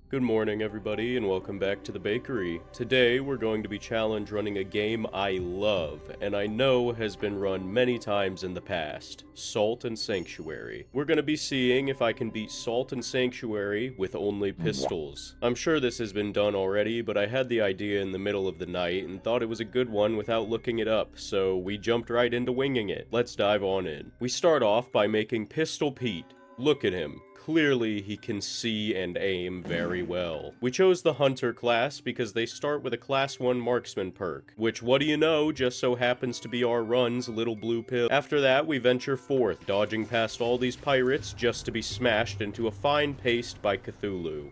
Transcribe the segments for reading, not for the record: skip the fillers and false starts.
Good morning, everybody, and welcome back to the bakery. Today, we're going to be challenge running a game I love, and I know has been run many times in the past, Salt and Sanctuary. We're going to be seeing if I can beat Salt and Sanctuary with only pistols. I'm sure this has been done already, but I had the idea in the middle of the night and thought it was a good one without looking it up, so we jumped right into winging it. Let's dive on in. We start off by making Pistol Pete. Look at him. Clearly, he can see and aim very well. We chose the Hunter class because they start with a Class 1 Marksman perk, which, what do you know, just so happens to be our run's little blue pill. After that, we venture forth, dodging past all these pirates just to be smashed into a fine paste by Cthulhu.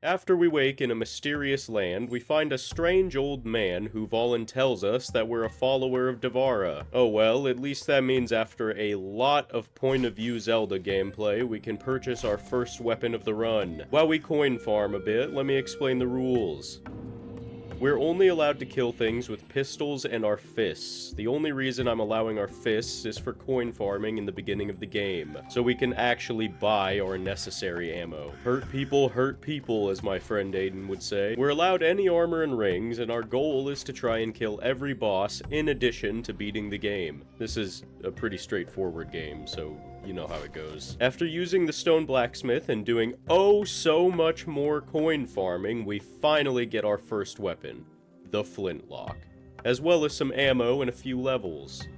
After we wake in a mysterious land, we find a strange old man who tells us that we're a follower of Devara. Oh well, at least that means after a lot of point-of-view Zelda gameplay, we can purchase our first weapon of the run. While we coin farm a bit, let me explain the rules. We're only allowed to kill things with pistols and our fists. The only reason I'm allowing our fists is for coin farming in the beginning of the game, so we can actually buy our necessary ammo. Hurt people, as my friend Aiden would say. We're allowed any armor and rings, and our goal is to try and kill every boss in addition to beating the game. This is a pretty straightforward game, so you know how it goes. After using the stone blacksmith and doing oh so much more coin farming, we finally get our first weapon, the flintlock, as well as some ammo and a few levels.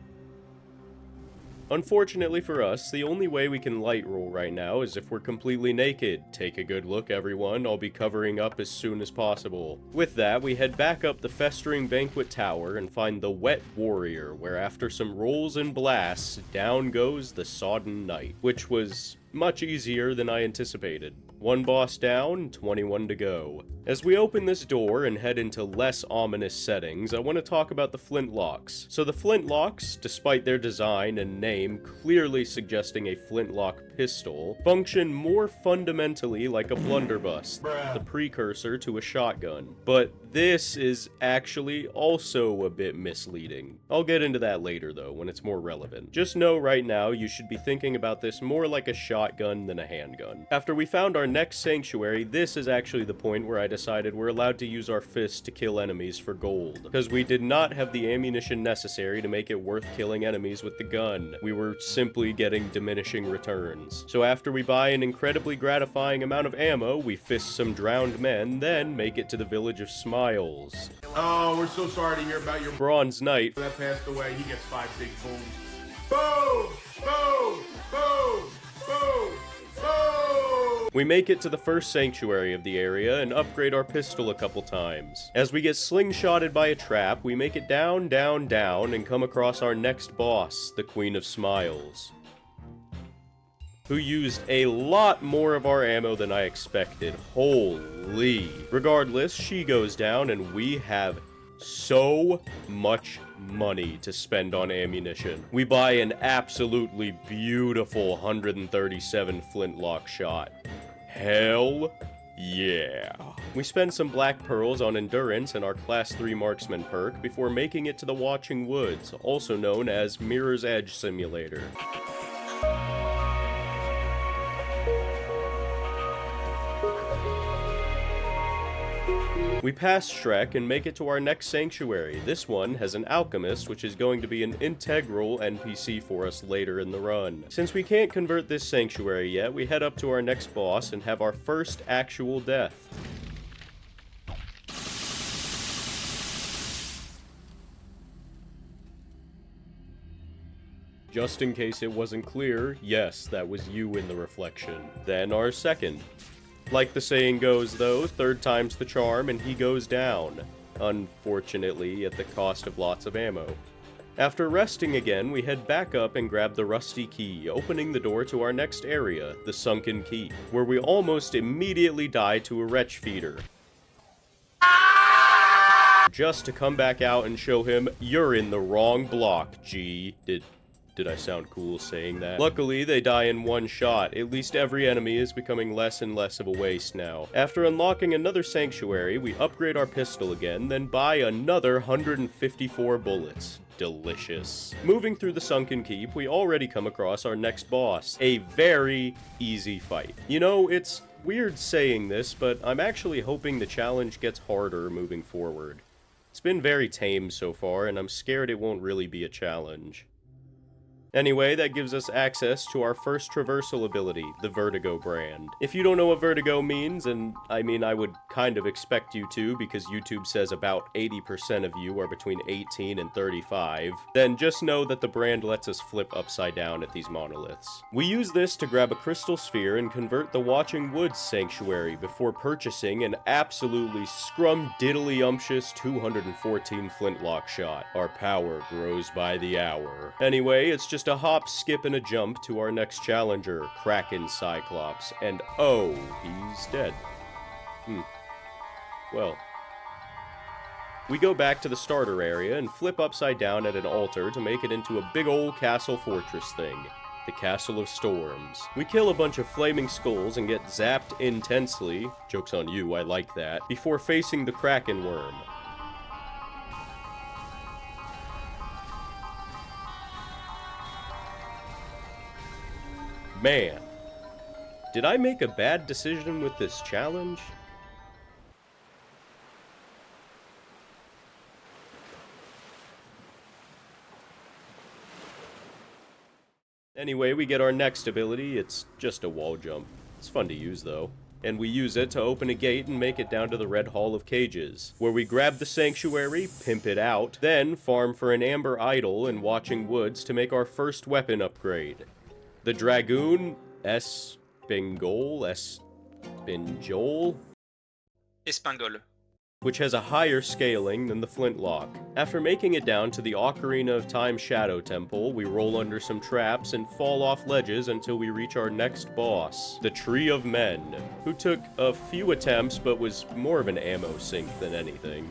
Unfortunately for us, the only way we can light roll right now is if we're completely naked. Take a good look, everyone. I'll be covering up as soon as possible. With that, we head back up the festering banquet tower and find the Wet Warrior, where after some rolls and blasts, down goes the sodden knight, which was much easier than I anticipated. One boss down, 21 to go. As we open this door and head into less ominous settings, I want to talk about the flintlocks. So the flintlocks, despite their design and name clearly suggesting a flintlock pistol, function more fundamentally like a blunderbuss, the precursor to a shotgun. But this is actually also a bit misleading. I'll get into that later though, when it's more relevant. Just know right now you should be thinking about this more like a shotgun than a handgun. After we found our next sanctuary, this is actually the point where I decided we're allowed to use our fists to kill enemies for gold, because we did not have the ammunition necessary to make it worth killing enemies with the gun. We were simply getting diminishing returns. So after we buy an incredibly gratifying amount of ammo, we fist some drowned men, then make it to the village of Smiles. Oh, we're so sorry to hear about your Bronze Knight that passed away. He gets 5 big booms. Boom! Boom! Boom! Boom! Boom! We make it to the first sanctuary of the area and upgrade our pistol a couple times. As we get slingshotted by a trap, we make it down, down, down, and come across our next boss, the Queen of Smiles, who used a lot more of our ammo than I expected. Holy. Regardless, she goes down and we have so much money to spend on ammunition. We buy an absolutely beautiful 137 flintlock shot. Hell yeah. We spend some black pearls on endurance and our class 3 marksman perk before making it to the Watching Woods, also known as Mirror's Edge Simulator. We pass Shrek and make it to our next sanctuary. This one has an alchemist, which is going to be an integral NPC for us later in the run. Since we can't convert this sanctuary yet, we head up to our next boss and have our first actual death. Just in case it wasn't clear, yes, that was you in the reflection. Then our second. Like the saying goes though, third time's the charm and he goes down. Unfortunately, at the cost of lots of ammo. After resting again, we head back up and grab the rusty key, opening the door to our next area, the Sunken Keep, where we almost immediately die to a wretch feeder. Just to come back out and show him, you're in the wrong block, G. Did Did I sound cool saying that? Luckily, they die in one shot. At least every enemy is becoming less and less of a waste now. After unlocking another sanctuary, we upgrade our pistol again, then buy another 154 bullets. Delicious. Moving through the Sunken Keep, we already come across our next boss. A very easy fight. You know, it's weird saying this, but I'm actually hoping the challenge gets harder moving forward. It's been very tame so far, and I'm scared it won't really be a challenge. Anyway, that gives us access to our first traversal ability, the Vertigo brand. If you don't know what Vertigo means, and I mean I would kind of expect you to because YouTube says about 80% of you are between 18 and 35, then just know that the brand lets us flip upside down at these monoliths. We use this to grab a crystal sphere and convert the Watching Woods Sanctuary before purchasing an absolutely scrum-diddly-umptious 214 flintlock shot. Our power grows by the hour. Anyway, it's just a hop, skip, and a jump to our next challenger, Kraken Cyclops, and oh, he's dead. Well. We go back to the starter area and flip upside down at an altar to make it into a big old castle fortress thing. The Castle of Storms. We kill a bunch of flaming skulls and get zapped intensely, joke's on you, I like that, before facing the Kraken Worm. Man, did I make a bad decision with this challenge? Anyway, we get our next ability. It's just a wall jump. It's fun to use, though. And we use it to open a gate and make it down to the Red Hall of Cages, where we grab the sanctuary, pimp it out, then farm for an amber idol in Watching Woods to make our first weapon upgrade. The Dragoon Espingol, which has a higher scaling than the Flintlock. After making it down to the Ocarina of Time Shadow Temple, we roll under some traps and fall off ledges until we reach our next boss, the Tree of Men, who took a few attempts but was more of an ammo sink than anything.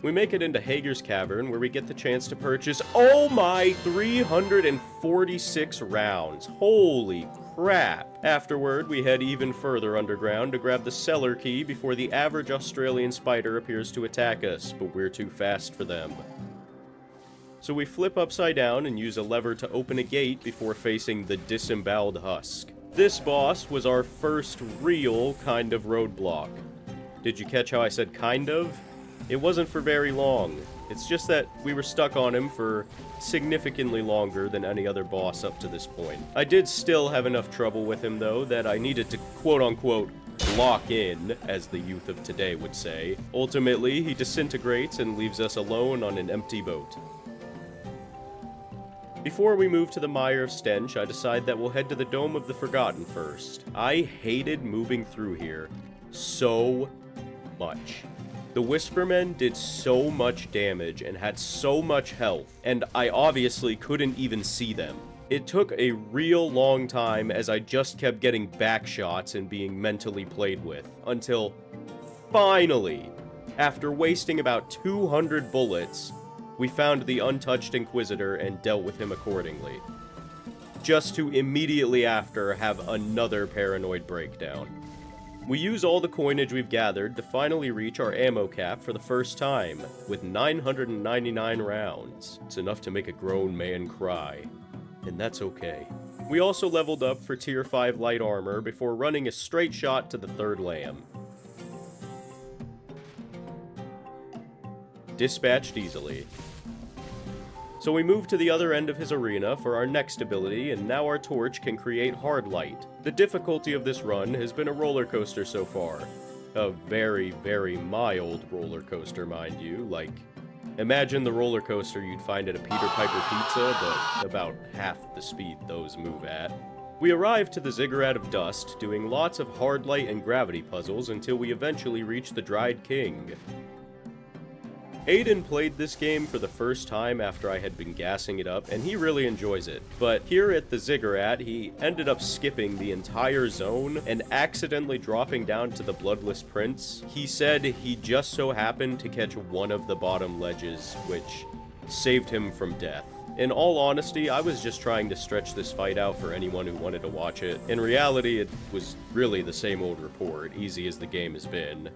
We make it into Hager's Cavern, where we get the chance to purchase, oh my, 346 rounds. Holy crap. Afterward, we head even further underground to grab the cellar key before the average Australian spider appears to attack us, but we're too fast for them. So we flip upside down and use a lever to open a gate before facing the disemboweled husk. This boss was our first real kind of roadblock. Did you catch how I said kind of? It wasn't for very long. It's just that we were stuck on him for significantly longer than any other boss up to this point. I did still have enough trouble with him, though, that I needed to quote-unquote lock in, as the youth of today would say. Ultimately, he disintegrates and leaves us alone on an empty boat. Before we move to the Mire of Stench, I decide that we'll head to the Dome of the Forgotten first. I hated moving through here so much. The Whispermen did so much damage and had so much health, and I obviously couldn't even see them. It took a real long time as I just kept getting back shots and being mentally played with, until finally, after wasting about 200 bullets, we found the untouched Inquisitor and dealt with him accordingly. Just to immediately after have another paranoid breakdown. We use all the coinage we've gathered to finally reach our ammo cap for the first time, with 999 rounds. It's enough to make a grown man cry, and that's okay. We also leveled up for tier 5 light armor before running a straight shot to the third lamb. Dispatched easily. So we move to the other end of his arena for our next ability, and now our torch can create hard light. The difficulty of this run has been a roller coaster so far. A very, very mild roller coaster, mind you. Like, imagine the roller coaster you'd find at a Peter Piper Pizza, but about half the speed those move at. We arrive to the Ziggurat of Dust, doing lots of hard light and gravity puzzles until we eventually reach the Dried King. Aiden played this game for the first time after I had been gassing it up, and he really enjoys it. But here at the Ziggurat, he ended up skipping the entire zone and accidentally dropping down to the Bloodless Prince. He said he just so happened to catch one of the bottom ledges, which saved him from death. In all honesty, I was just trying to stretch this fight out for anyone who wanted to watch it. In reality, it was really the same old report, easy as the game has been.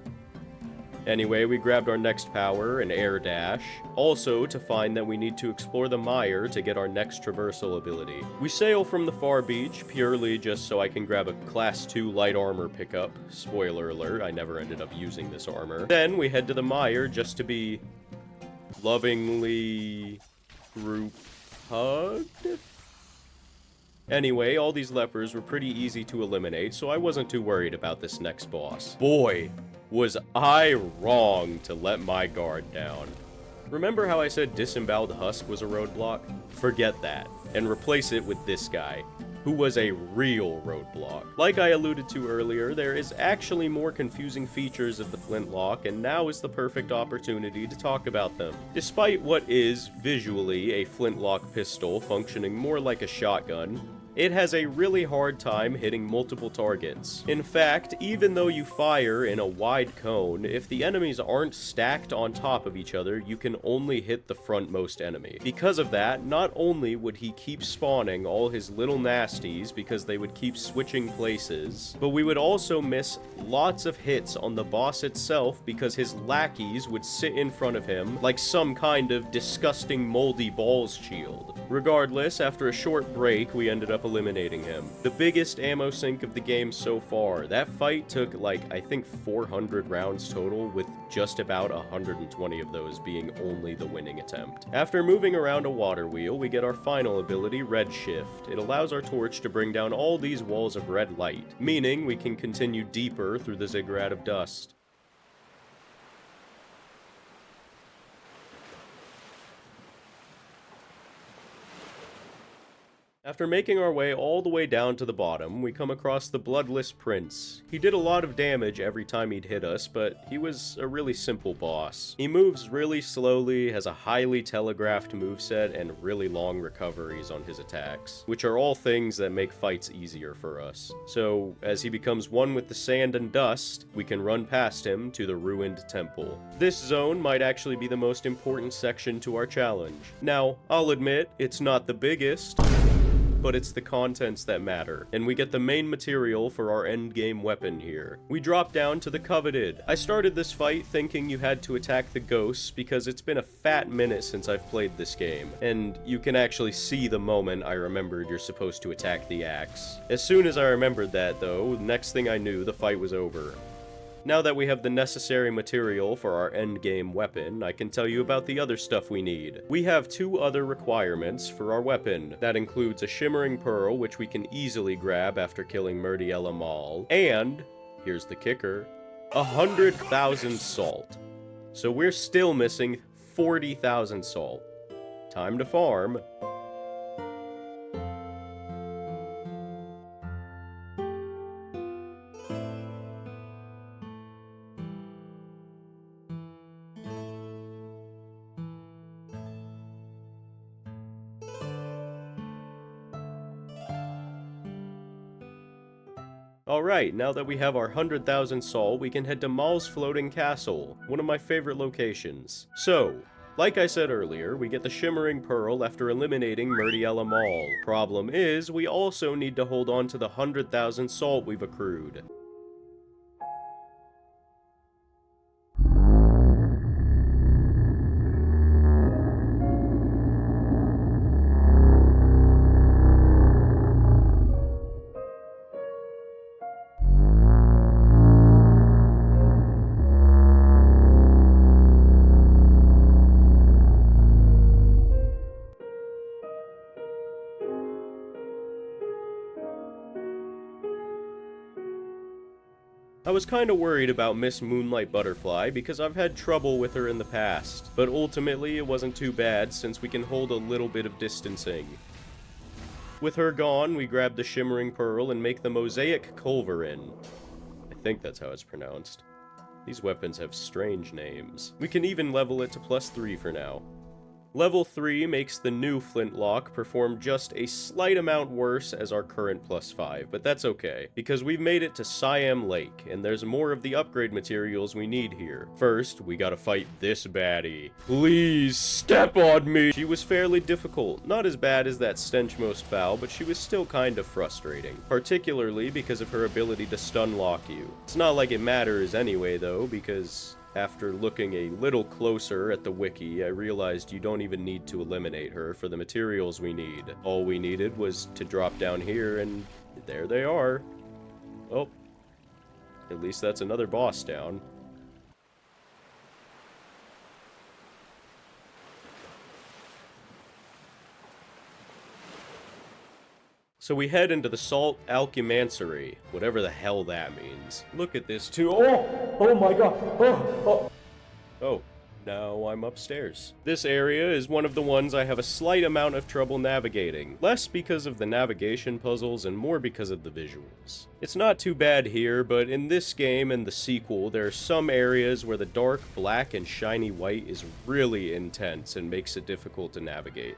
Anyway, we grabbed our next power, an air dash, also to find that we need to explore the mire to get our next traversal ability. We sail from the far beach, purely just so I can grab a class 2 light armor pickup. Spoiler alert, I never ended up using this armor. Then we head to the mire just to be lovingly group hugged? Anyway, all these lepers were pretty easy to eliminate, so I wasn't too worried about this next boss. Boy, was I wrong to let my guard down. Remember how I said Disemboweled Husk was a roadblock? Forget that, and replace it with this guy, who was a real roadblock. Like I alluded to earlier, there is actually more confusing features of the flintlock, and now is the perfect opportunity to talk about them. Despite what is, visually, a flintlock pistol functioning more like a shotgun, it has a really hard time hitting multiple targets. In fact, even though you fire in a wide cone, if the enemies aren't stacked on top of each other, you can only hit the frontmost enemy. Because of that, not only would he keep spawning all his little nasties because they would keep switching places, but we would also miss lots of hits on the boss itself because his lackeys would sit in front of him like some kind of disgusting moldy balls shield. Regardless, after a short break, we ended up eliminating him. The biggest ammo sink of the game so far. That fight took like, I think 400 rounds total, with just about 120 of those being only the winning attempt. After moving around a water wheel, we get our final ability, Redshift. It allows our torch to bring down all these walls of red light, meaning we can continue deeper through the ziggurat of dust. After making our way all the way down to the bottom, we come across the Bloodless Prince. He did a lot of damage every time he'd hit us, but he was a really simple boss. He moves really slowly, has a highly telegraphed moveset, and really long recoveries on his attacks, which are all things that make fights easier for us. So, as he becomes one with the sand and dust, we can run past him to the ruined temple. This zone might actually be the most important section to our challenge. Now, I'll admit, it's not the biggest, but it's the contents that matter, and we get the main material for our endgame weapon here. We drop down to the Coveted. I started this fight thinking you had to attack the ghosts because it's been a fat minute since I've played this game, and you can actually see the moment I remembered you're supposed to attack the axe. As soon as I remembered that, though, next thing I knew, the fight was over. Now that we have the necessary material for our endgame weapon, I can tell you about the other stuff we need. We have 2 other requirements for our weapon. That includes a Shimmering Pearl, which we can easily grab after killing Murdiel Amal, and, here's the kicker, 100,000 salt. So we're still missing 40,000 salt. Time to farm. Alright, now that we have our 100,000 salt, we can head to Mal's Floating Castle, one of my favorite locations. So, like I said earlier, we get the Shimmering Pearl after eliminating Murdiel Amal. Problem is, we also need to hold on to the 100,000 salt we've accrued. I was kinda worried about Miss Moonlight Butterfly because I've had trouble with her in the past, but ultimately it wasn't too bad since we can hold a little bit of distancing. With her gone, we grab the Shimmering Pearl and make the Mosaic Culverin. I think that's how it's pronounced. These weapons have strange names. We can even level it to +3 for now. Level 3 makes the new flintlock perform just a slight amount worse as our current +5, but that's okay, because we've made it to Siam Lake, and there's more of the upgrade materials we need here. First, we gotta fight this baddie. Please, step on me! She was fairly difficult, not as bad as that stench most foul, but she was still kind of frustrating, particularly because of her ability to stun lock you. It's not like it matters anyway though, because after looking a little closer at the wiki, I realized you don't even need to eliminate her for the materials we need. All we needed was to drop down here, and there they are. Oh, at least that's another boss down. So we head into the Salt Alchemancery, whatever the hell that means. Look at this too. Oh my god. Oh, now I'm upstairs. This area is one of the ones I have a slight amount of trouble navigating. Less because of the navigation puzzles and more because of the visuals. It's not too bad here, but in this game and the sequel, there are some areas where the dark black and shiny white is really intense and makes it difficult to navigate.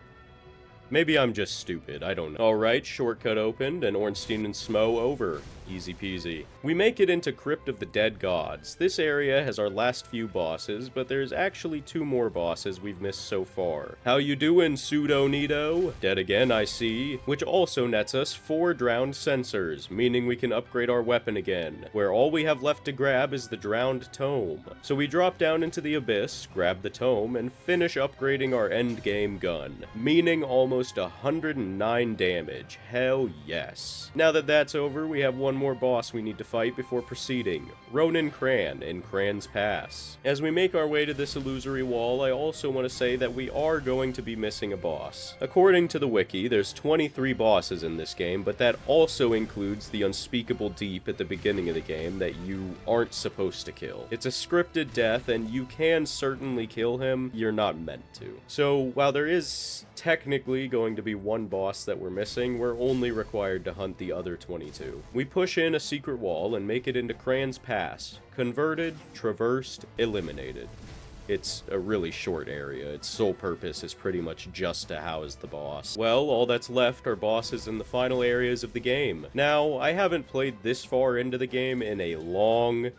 Maybe I'm just stupid, I don't know. Alright, shortcut opened, and Ornstein and Smo over. Easy peasy. We make it into Crypt of the Dead Gods. This area has our last few bosses, but there's actually 2 more bosses we've missed so far. How you doing, Pseudo-Nito? Dead again, I see. Which also nets us 4 drowned sensors, meaning we can upgrade our weapon again, where all we have left to grab is the drowned tome. So we drop down into the abyss, grab the tome, and finish upgrading our endgame gun, meaning almost 109 damage. Hell yes. Now that that's over, we have one more boss we need to fight before proceeding. Ronin Cran in Cran's Pass. As we make our way to this illusory wall, I also want to say that we are going to be missing a boss. According to the wiki, there's 23 bosses in this game, but that also includes the unspeakable deep at the beginning of the game that you aren't supposed to kill. It's a scripted death, and you can certainly kill him, you're not meant to. So, while there is technically going to be one boss that we're missing, we're only required to hunt the other 22. We push in a secret wall and make it into Cran's Pass. Converted, traversed, eliminated. It's a really short area. Its sole purpose is pretty much just to house the boss. Well, all that's left are bosses in the final areas of the game. Now, I haven't played this far into the game in a long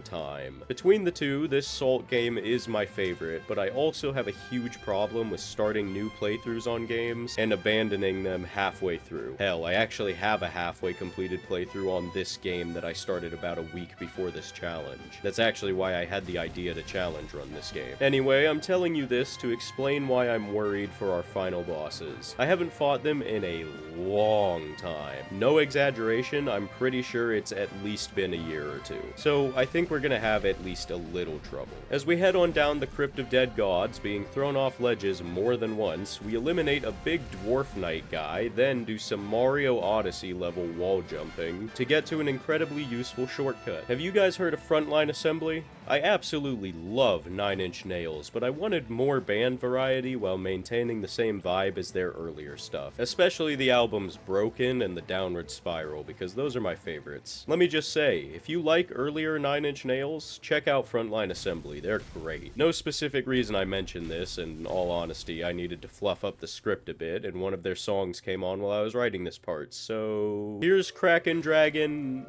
time. Between the two, this Salt game is my favorite, but I also have a huge problem with starting new playthroughs on games and abandoning them halfway through. Hell, I actually have a halfway completed playthrough on this game that I started about a week before this challenge. That's actually why I had the idea to challenge run this game. Anyway, I'm telling you this to explain why I'm worried for our final bosses. I haven't fought them in a long time. No exaggeration, I'm pretty sure it's at least been a year or two. So I think we're gonna have at least a little trouble. As we head on down the Crypt of Dead Gods, being thrown off ledges more than once, we eliminate a big dwarf knight guy, then do some Mario Odyssey level wall jumping to get to an incredibly useful shortcut. Have you guys heard of Frontline Assembly? I absolutely love 9 Inch Nails, but I wanted more band variety while maintaining the same vibe as their earlier stuff. Especially the albums Broken and The Downward Spiral, because those are my favorites. Let me just say, if you like earlier 9 Inch Nails, check out Frontline Assembly, they're great. No specific reason I mention this, in all honesty, I needed to fluff up the script a bit, and one of their songs came on while I was writing this part, so... Here's Kraken Dragon,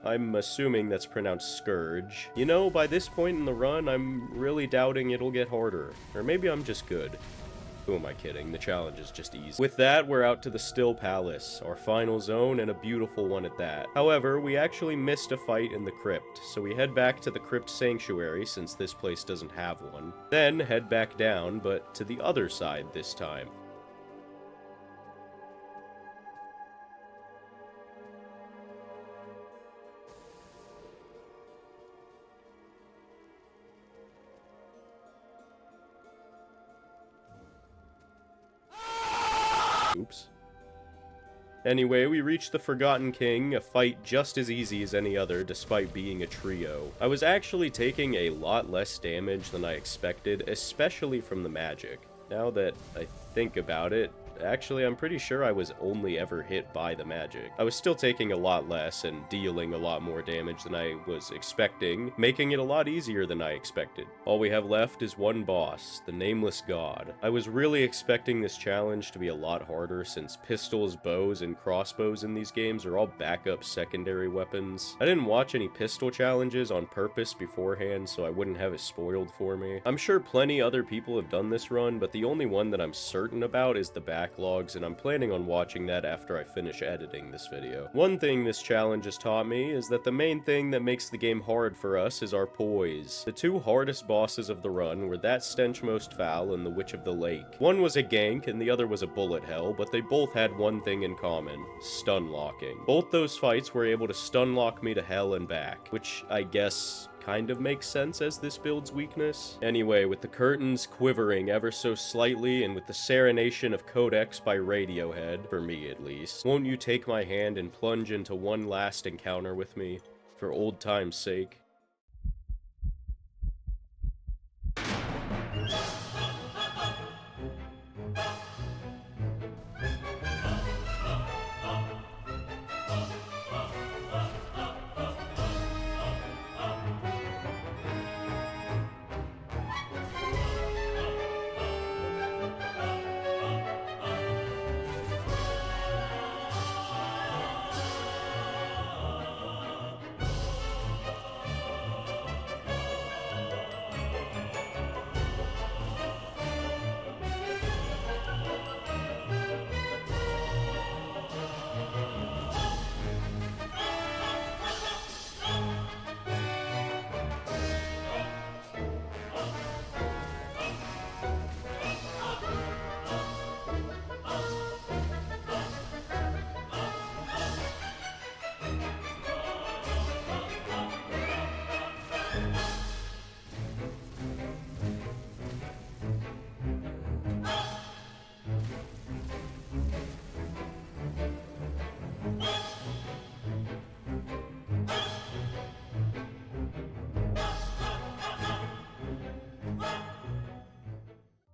I'm assuming that's pronounced Scourge. You know, by this point in the run, I'm really doubting it'll get harder. Or maybe I'm just good. Who am I kidding? The challenge is just easy. With that, we're out to the Still Palace, our final zone, and a beautiful one at that. However, we actually missed a fight in the crypt, so we head back to the Crypt Sanctuary, since this place doesn't have one. Then head back down, but to the other side this time. Oops. Anyway, we reached the Forgotten King, a fight just as easy as any other despite being a trio. I was actually taking a lot less damage than I expected, especially from the magic. Now that I think about it, actually I'm pretty sure I was only ever hit by the magic. I was still taking a lot less and dealing a lot more damage than I was expecting, making it a lot easier than I expected. All we have left is one boss, the Nameless God. I was really expecting this challenge to be a lot harder since pistols, bows, and crossbows in these games are all backup secondary weapons. I didn't watch any pistol challenges on purpose beforehand so I wouldn't have it spoiled for me. I'm sure plenty other people have done this run, but the only one that I'm certain about is the backlogs, and I'm planning on watching that after I finish editing this video. One thing this challenge has taught me is that the main thing that makes the game hard for us is our poise. The two hardest bosses of the run were that Stench Most Foul and the Witch of the Lake. One was a gank and the other was a bullet hell, but they both had one thing in common: stun locking. Both those fights were able to stun lock me to hell and back, which I guess kind of makes sense as this build's weakness. Anyway, with the curtains quivering ever so slightly and with the serenation of Codex by Radiohead, for me at least, won't you take my hand and plunge into one last encounter with me, for old time's sake?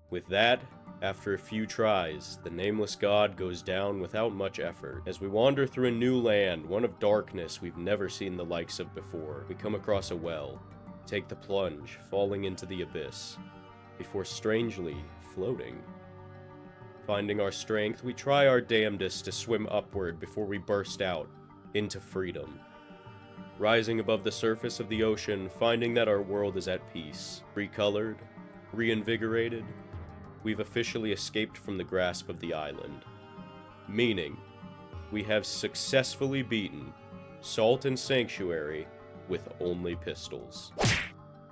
With that, after a few tries, the Nameless God goes down without much effort. As we wander through a new land, one of darkness we've never seen the likes of before, we come across a well, take the plunge, falling into the abyss, before strangely floating. Finding our strength, we try our damnedest to swim upward before we burst out into freedom. Rising above the surface of the ocean, finding that our world is at peace, recolored, reinvigorated, we've officially escaped from the grasp of the island. Meaning, we have successfully beaten Salt and Sanctuary with only pistols.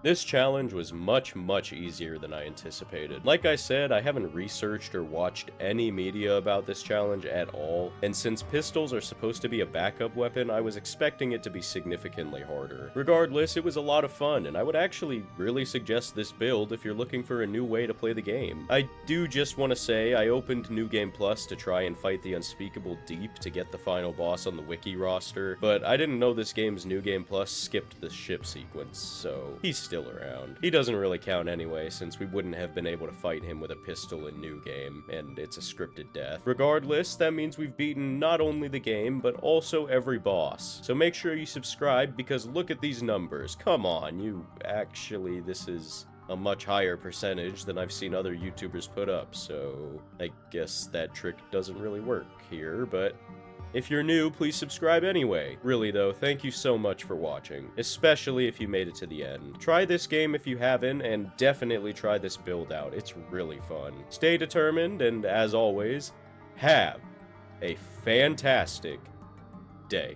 This challenge was much easier than I anticipated. Like I said, I haven't researched or watched any media about this challenge at all, and since pistols are supposed to be a backup weapon, I was expecting it to be significantly harder. Regardless, it was a lot of fun, and I would actually really suggest this build if you're looking for a new way to play the game. I do just want to say I opened New Game Plus to try and fight the Unspeakable Deep to get the final boss on the wiki roster, but I didn't know this game's New Game Plus skipped the ship sequence, so he's still around. He doesn't really count anyway, since we wouldn't have been able to fight him with a pistol in New Game, and it's a scripted death. Regardless, that means we've beaten not only the game, but also every boss. So make sure you subscribe, because look at these numbers. Come on, this is a much higher percentage than I've seen other YouTubers put up, so I guess that trick doesn't really work here, but if you're new, please subscribe anyway. Really though, thank you so much for watching, especially if you made it to the end. Try this game if you haven't, and definitely try this build out. It's really fun. Stay determined, and as always, have a fantastic day.